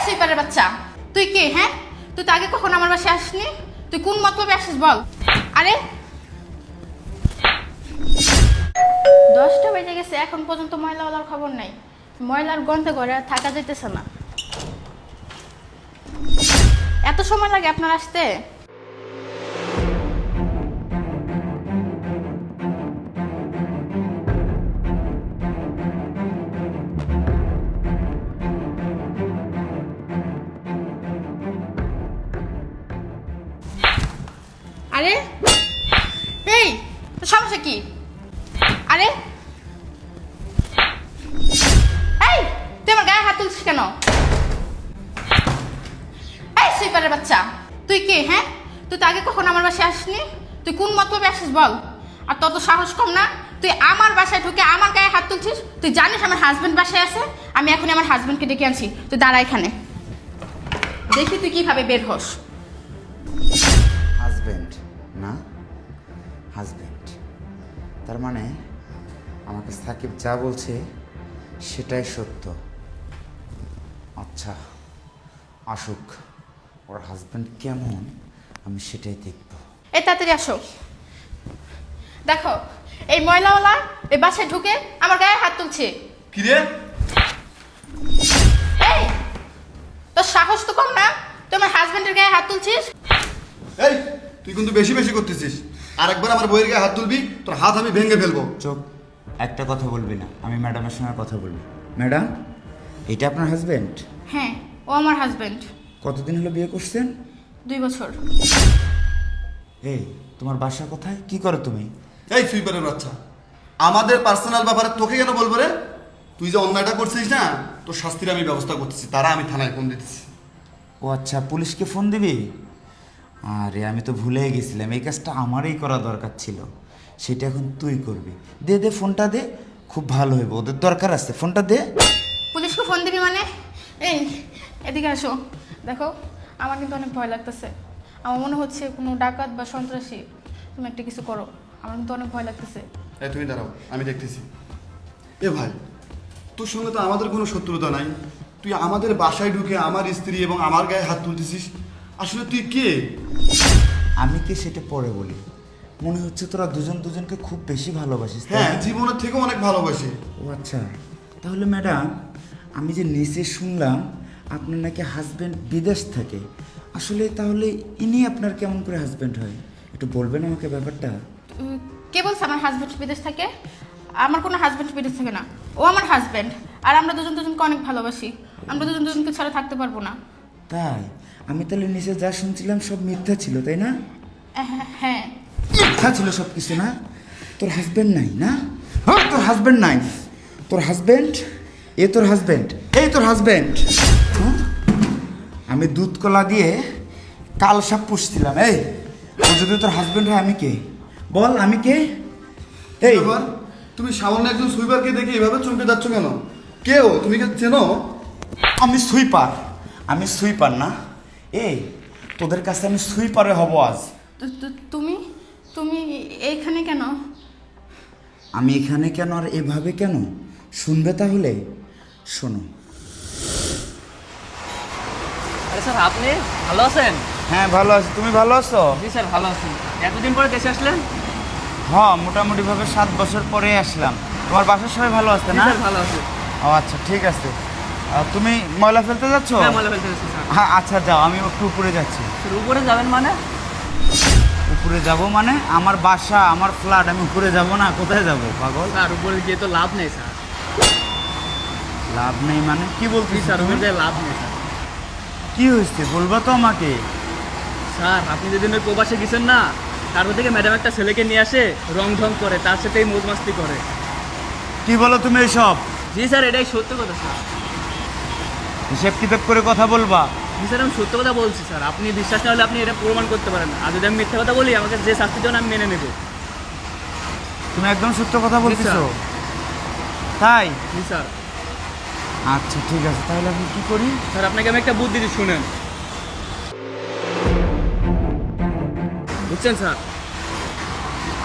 সুইপারের বাচ্চা, তুই কে? হ্যাঁ, তুই তো আগে কখন আমার বাসায় আসনি? তুই কোন মতলবে আসিস বল? আরে 10টা বেজে গেছে, এখন পর্যন্ত ময়লাওয়ালার খবর নাই। ময়লার গন্ধে ঘরে আর থাকা যাইতেছে না। এত সময় লাগে আপনার আসতে? আরে এই, তোর সমস্যা কি? আরে এই, তুই আমার গায়ে হাত তুলছিস কেন? এই সুইপারের বাচ্চা, তুই কে? হ্যাঁ, তুই তো আগে কখন আমার বাসায় আসনি? তুই কোন মতলবে আসিস বল? আর তত সাহস কম না, তুই আমার বাসায় ঢুকে আমার গায়ে হাত তুলছিস? তুই জানিস আমার হাজবেন্ড বাসায় আছে? আমি এখনই আমার হাজবেন্ডকে ডেকে আনছি, তুই দাঁড়া এখানে, দেখি তুই কিভাবে বের হস। হাজব্যান্ড না, হাজব্যান্ড তার মানে আমাকে সাকিব যা বলছে সেটাই সত্য। আচ্ছা আসুক, ওর হাজব্যান্ড কেমন আমি সেটাই দেখব। এই তাড়াতাড়ি আসো। দেখো, এই ময়লাওয়ালা এই বাসায় ঢুকে আমার গায়ে হাত তুলছে। কি রে? এই, তোর সাহস তো কম না, তুই আমার হাজবেন্ডের গায়ে হাত তুলছিস? এই তুই কিন্তু বেশি বেশি করতেছিস। আরেকবার আমার বইয়ের গায়ে হাত তুলবি, তোর হাত আমি ভেঙে ফেলবো। চোখ, একটা কথা বলবি না, আমি ম্যাডামের সঙ্গে কথা বলবি। ম্যাডাম, এটা আপনার হাজব্যান্ড? হ্যাঁ, ও আমার হাজবেন্ড। কতদিন হলো বিয়ে করছেন? 2 বছর। এই, তোমার বাসা কোথায়, কি করো তুমি? এই সুইপারের বাচ্চা, আমাদের পার্সোনাল ব্যাপারে তোকে কেন বলবো রে? তুই যে অন্যায়টা করছিস না, তোর শাস্তির আমি ব্যবস্থা করতেছি, তারা আমি থানায় ফোন দিতেছি। ও আচ্ছা, পুলিশকে ফোন দিবি? আরে আমি তো ভুলেই গেছিলাম, এই কাজটা আমারই করা দরকার ছিল, সেটা এখন তুই করবি। দে দে ফোনটা দে, খুব ভালো হইব, ওদের দরকার আছে, ফোনটা দে। পুলিশকে ফোন দিবি মানে? এই এদিকে আসো। দেখো, আমার কিন্তু অনেক ভয় লাগতেছে। আমার মনে হচ্ছে কোনো ডাকাত বা সন্ত্রাসী। তুমি একটা কিছু করো, আমার কিন্তু অনেক ভয় লাগতেছে। এই তুমি দাঁড়াও, আমি দেখতেছি। এ ভাই, তোর সঙ্গে তো আমাদের কোনো শত্রুতা নাই, তুই আমাদের বাসায় ঢুকে আমার স্ত্রী এবং আমার গায়ে হাত তুলতেছিস। আসলে তুই কে? আমি কি সেটা পরে বলি, মনে হচ্ছে তোরা দুজন দুজনকে খুব বেশি ভালোবাসিস, তাই হ্যাঁ, না? জীবনের থেকেও অনেক ভালোবাসি। ও আচ্ছা, তাহলে ম্যাডাম আমি যে নিচে শুনলাম আপনার নাকি হাজব্যান্ড বিদেশ থাকে, আসলে তাহলে ইনি আপনার কেমন করে হাজব্যান্ড হয়, একটু বলবেন আমাকে ব্যাপারটা? কে বলছে আমার হাজবেন্ড বিদেশ থাকে? আমার কোনো হাজবেন্ড বিদেশ থাকে না, ও আমার হাজবেন্ড। আর আমরা দুজন দুজনকে অনেক ভালোবাসি, আমরা দুজন দুজনকে ছাড়া থাকতে পারবো না। তাই? আমি তাহলে নিচে যা শুনছিলাম সব মিথ্যা ছিল, তাই না? হ্যাঁ। মিথ্যা ছিল সব কিছু, না? তোর হাজব্যান্ড নাই না? হ্যাঁ, তোর হাজব্যান্ড নাই, তোর হাজব্যান্ড, এ তোর হাজব্যান্ড, এই তোর হাজব্যান্ড। আমি দুধ কলা দিয়ে কাল সাপ পুষছিলাম। এই, ও যদি তোর হাজব্যান্ড হয় আমি কে বল, আমি কে? এই ব্যাপার? তুমি সামান্য একজন সুইপারকে দেখে এভাবে চমকে যাচ্ছ কেন? কেউ তুমি কে চেনো? আমি সুইপার, আমি সুইপার না। এই, তোদের কাছে আমি সুইপারে হব আজ। তুমি তুমি এইখানে কেন? আমি এখানে কেন আর এভাবে কেন শুনবে তাহলে? শোনো। আরে স্যার, আপনি ভালো আছেন? হ্যাঁ ভালো আছি, তুমি ভালো আছো? জি স্যার, ভালো আছি। এতদিন পরে দেশে আসলেন? হ্যাঁ, মোটামুটিভাবে 7 বছর পরে আসলাম। তোমার বাসার সবাই ভালো আছে জি না? স্যার, ভালো আছি। ও আচ্ছা, ঠিক আছে। তুমি ময়লা ফেলতে যাচ্ছ? হ্যাঁ, ময়লা ফেলতে গেছি স্যার। হ্যাঁ আচ্ছা, যাও, আমি একটু উপরে যাচ্ছি। স্যার, উপরে যাবেন মানে? উপরে যাব মানে আমার বাসা, আমার ফ্ল্যাট, আমি উপরে যাব না? কোথায় যাব পাগল? স্যার, উপরে গিয়ে তো লাভ নেই স্যার। লাভ নেই মানে কি বলছিস জি স্যার, তুমি? উপরে গিয়ে লাভ নেই স্যার। কি হয়েছে বলবা তো আমাকে? স্যার, আপনি যেদিন ওই প্রবাসে গেছেন না, তারপর থেকে ম্যাডাম একটা ছেলেকে নিয়ে আসে, রং ঢং করে, তার সাথেই মৌজ মাস্তি করে। কি বলো তুমি এসব? জি স্যার, এটাই সত্য কথা স্যার। হিসেব কিতাব করে কথা বলবা। জি স্যার, আমি সত্য কথা বলছি স্যার। আপনি বিশ্বাস না হলে আপনি এটা প্রমাণ করতে পারেন। আর যদি আমি মিথ্যা কথা বলি, আমাকে যে শাস্তি দেন আমি মেনে নেব। তুমি একদম সত্য কথা বলতেছো? স্যার। তাই? জি স্যার। আচ্ছা ঠিক আছে, তাহলে আমি কি করি? স্যার, আপনাকে আমি একটা বুদ্ধি দিই, শুনেন। বুঝছেন স্যার?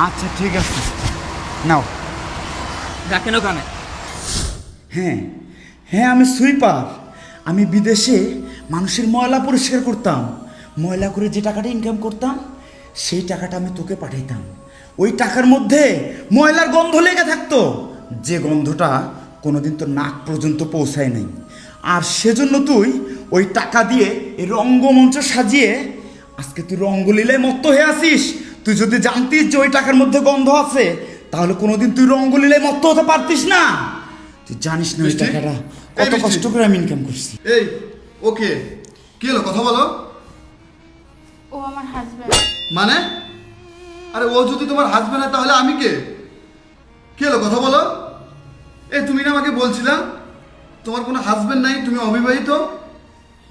আচ্ছা ঠিক আছে, নাও। ডাকেন ওখানে। হ্যাঁ হ্যাঁ, আমি সুইপার, আমি বিদেশে মানুষের ময়লা পরিষ্কার করতাম, ময়লা করে যে টাকাটা ইনকাম করতাম সেই টাকাটা আমি তোকে পাঠাইতাম। ওই টাকার মধ্যে ময়লার গন্ধ লেগে থাকতো, যে গন্ধটা কোনোদিন তোর নাক পর্যন্ত পৌঁছায় নাই। আর সেজন্য তুই ওই টাকা দিয়ে এই রঙ্গমঞ্চ সাজিয়ে আজকে তুই রঙ্গলীলায় মত্ত হয়ে আসিস। তুই যদি জানতিস যে ওই টাকার মধ্যে গন্ধ আছে, তাহলে কোনোদিন তুই রঙ্গলীলায় মত্ত হতে পারতিস না। তুই জানিস না ওই মিষ্টি? টাকাটা এই কত মিষ্টি? কষ্ট করে আমি ইনকাম করছি। এই ওকে, কি হলো কথা বলো। ও আমার হাজব্যান্ড। মানে আরে ও যদি তোমার হাজবেন্ড হয় তাহলে আমি কে? কি হলো কথা বলো। এই তুমি না আমাকে বলছিলা তোমার কোনো হাজবেন্ড নাই, তুমি অবিবাহিত।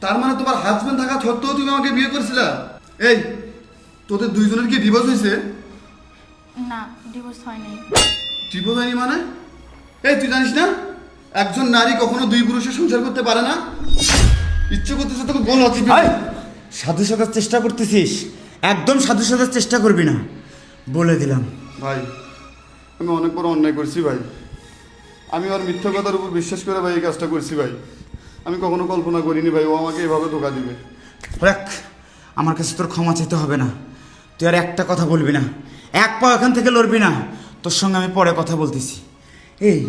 তার মানে তোমার হাজবেন্ড থাকা সত্ত্বেও তুমি আমাকে বিয়ে করেছিলা? এই তোদের দুইজনের কি ডিভোর্স হয়েছে? না, ডিভোর্স হয়নি। ডিভোর্স হয়নি মানে? এই তুই জানিস না একজন নারী কখনো দুই পুরুষের সংসার করতে পারে না? ইচ্ছে করতেছে তোকে বল আছে এই, সাধু সাজার চেষ্টা করতেছিস, একদম সাধু সাজার চেষ্টা করবি না, বলে দিলাম। ভাই আমি অনেক বড় অন্যায় করছি ভাই। আমি ওর মিথ্যা কথার উপর বিশ্বাস করে ভাই এই কাজটা করছি ভাই। আমি কখনো কল্পনা করিনি ভাই ও আমাকে এভাবে ধোকা দিবে। দেখ, আমার কাছে তোর ক্ষমা চাইতে হবে না। তুই আর একটা কথা বলবি না, এক পা এখান থেকে লড়বি না। তোর সঙ্গে আমি পরে কথা বলতেছি। এই,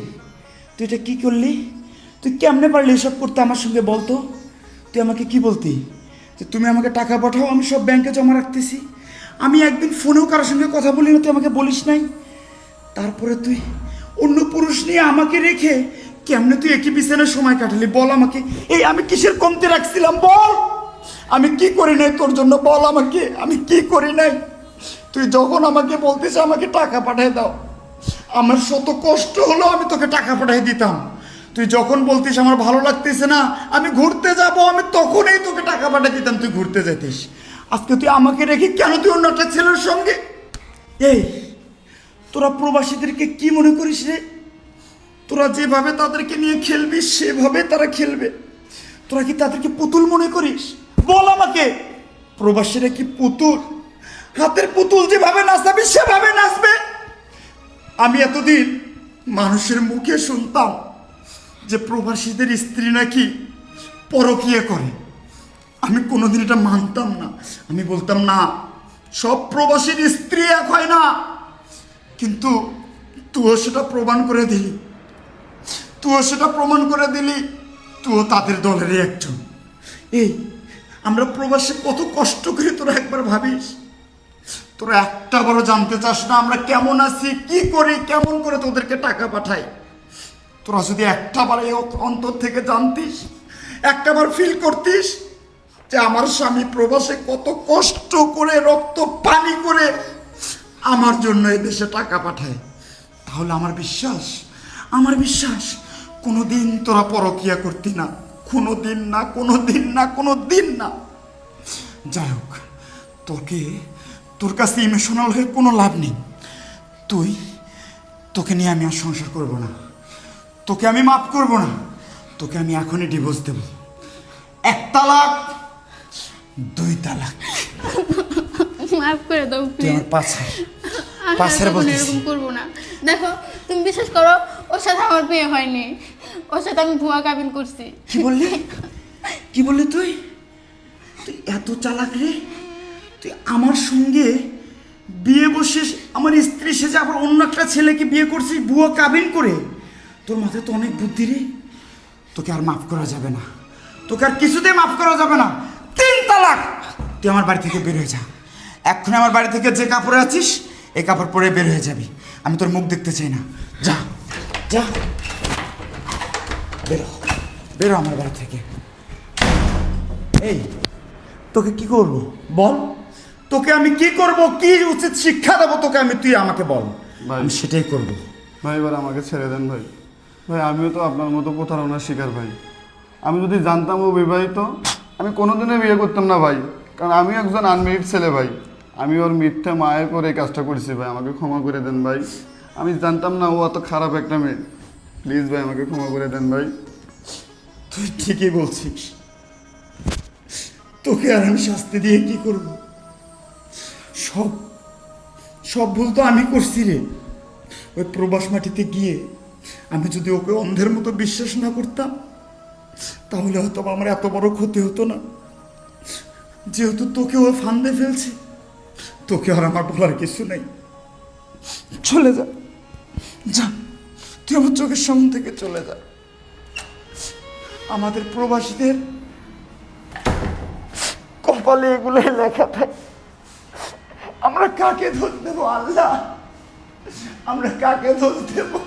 তুই এটা কী করলি? তুই কেমনে পারলি এসব করতে আমার সঙ্গে বলতো? তুই আমাকে কি বলতি যে তুমি আমাকে টাকা পাঠাও, আমি সব ব্যাংকে জমা রাখতেছি। আমি একদিন ফোনেও কারোর সঙ্গে কথা বলি না, তুই আমাকে বলিস নাই। তারপরে তুই অন্য পুরুষ নিয়ে আমাকে রেখে কেমনে তুই একই বিছানায় সময় কাটালি বল আমাকে। এই আমি কিসের কমতি রাখছিলাম বল? আমি কি করি নাই তোর জন্য বল আমাকে, আমি কি করি নাই? তুই যখন আমাকে বলতিস আমাকে টাকা পাঠিয়ে দাও, আমার শত কষ্ট হলো আমি তোকে টাকা পাঠিয়ে দিতাম। তুই যখন বলতিস আমার ভালো লাগতেছে না, আমি ঘুরতে যাব, আমি তখনই তোকে টাকা পাঠিয়ে দিতাম, তুই ঘুরতে যেতিস। আজকে তুই আমাকে রেখে কেন তুই অন্য একটা ছেলের সঙ্গে? এই, তোরা প্রবাসীদেরকে কি মনে করিস রে? তোরা যেভাবে তাদেরকে নিয়ে খেলবি সেভাবে তারা খেলবে। তোরা কি তাদেরকে পুতুল মনে করিস? বল আমাকে, প্রবাসীরা কি পুতুল? হাতের পুতুল যেভাবে নাচাবি সেভাবে নাচবে। আমি এতদিন মানুষের মুখে শুনতাম যে প্রবাসীদের স্ত্রী নাকি পরকীয়া করে। আমি কোনোদিন এটা মানতাম না। আমি বলতাম না, সব প্রবাসীর স্ত্রী এক হয় না। কিন্তু তুইও সেটা প্রমাণ করে দিলি, তুইও তাদের দলেরই একজন। এই, আমরা প্রবাসে কত কষ্ট করি তোরা একবার ভাবিস? তোরা একটা বড় জানতে চাস না আমরা কেমন আছি, কি করি, কেমন করে তোদেরকে টাকা পাঠাই? তোরা যদি একটাবার এই অন্তর থেকে জানতিস, একটাবার ফিল করতিস যে আমার স্বামী প্রবাসে কত কষ্ট করে রক্ত পানি করে আমার জন্য এই দেশে টাকা পাঠায়, তাহলে আমার বিশ্বাস কোনোদিন তোরা পরকীয়া করতি না, কোনোদিন না। যাই হোক, তোর কাছে ইমোশনাল হয়ে কোনো লাভ নেই। তোকে নিয়ে আমি আর সংসার করব না, তোকে আমি মাফ করব না, তোকে আমি এখনই ডিভোর্স দেব। 1 তালাক, 2 তালাক। মাফ করে দাও তুই প্লিজ। আমার পাছার আমি আর পাছার কখনো বলতেছি। এরকম করবো না। দেখো, তুমি বিশ্বাস করো, ওর সাথে আমার বিয়ে হয়নি, ওর সাথে আমি ভুয়া কাবিন করছি। কি বললি তুই এত চালাক রে? তুই আমার সঙ্গে বিয়ে বসে আমার স্ত্রী সেজে আবার অন্য একটা ছেলেকে বিয়ে করছিস ভুয়া কাবিন করে? তোর মাথায় তো অনেক বুদ্ধি রে। তোকে আর মাফ করা যাবে না, তোকে আর কিছুতেই মাফ করা যাবে না। 3 তালাক। তুই আমার বাড়ি থেকে বের হয়ে যা এক্ষুনি। আমার বাড়ি থেকে যে কাপড়ে আছিস এই কাপড় পরে বের হয়ে যাবি। আমি তোর মুখ দেখতে চাই না। যা যা, বেরো আমার বাড়ি থেকে। এই, তোকে কি করব বল? তোকে আমি কি করব, কি উচিত শিক্ষা দেবো তোকে আমি? তুই আমাকে বল, ভাই। আমি সেটাই করব। ভাই এবার আমাকে ছেড়ে দেন ভাই। ভাই আমিও তো আপনার মতো প্রতারণার শিকার ভাই। আমি যদি জানতাম ও বিবাহিত, আমি কোনোদিনই বিয়ে করতাম না ভাই। কারণ আমি একজন আনমেরিড ছেলে ভাই। আমি ওর মিথ্যা মায়ের করে এই কাজটা করেছি ভাই। আমাকে ক্ষমা করে দেন ভাই। আমি জানতাম না ও অত খারাপ একটা মেয়ে। প্লিজ ভাই আমাকে ক্ষমা করে দেন ভাই। তুই ঠিকই বলছিস, তোকে আর আমি শাস্তি দিয়ে কি করব? সব ভুল তো আমি করছি রে। ওই প্রবাস মাটিতে গিয়ে আমি যদি ওকে অন্ধের মতো বিশ্বাস না করতাম, তাহলে হয়তো আমার এত বড় ক্ষতি হতো না। যেহেতু তোকে ও ফান্দে ফেলছে, তোকে আর আমার বলার কিছু নেই। চলে যা, যা, তুই আমার চোখের সামনে থেকে চলে যা। আমাদের প্রবাসীদের কপালে এগুলোই লেখা থাকে। আমরা কাকে দোষ দেবো আল্লাহ? আমরা কাকে দোষ দেবো?